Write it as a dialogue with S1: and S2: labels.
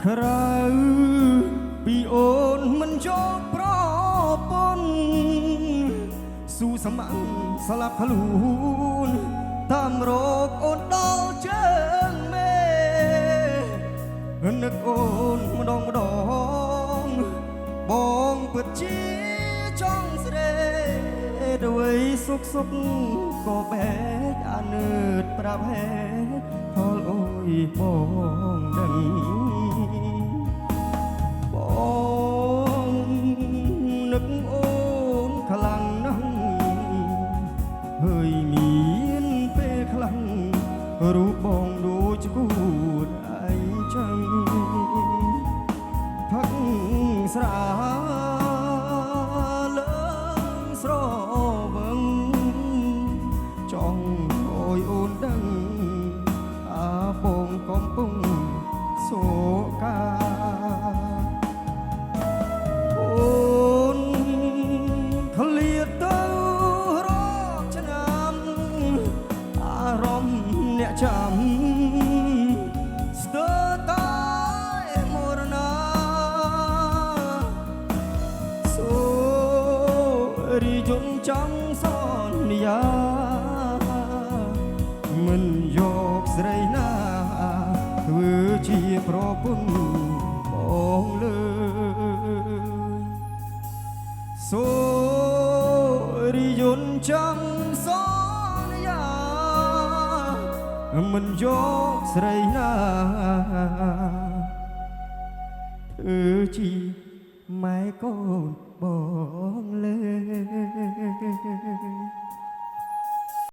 S1: ក្រៅពីអូនមិនយកប្រពន្ធស៊ូសម្បាំងស្លាប់ខ្លួនតាមរកអូនដល់ជើងមេនឹកអូនម្ដងបងពិតជាចង់ស្រែដោយសុខក៏បែកអានើតប្រាប់ហេតុផលអូយបងដឹងបងនឹកអូនខ្លាំងណាស់ហើយមានពេលខ្លាំងរូបបងដូចគូតឯងចឹងផឹកស្រាលើស្រវឹងចង់អើយអូនដឹងអាបងកំពុងសោកាអូនឃ្លាតទៅរកឆ្នាំអារម្មណ៍អ្នកចាំស្ទើរតែមរណាសូរីយន្តចាំសន្យាមិនយកស្រីណាធ្វើជាប្រពន្ធបងលើសូរីយន្តចាំសន្យាមិនយកស្រីណាធ្វើជាម៉ែកូនបងលើ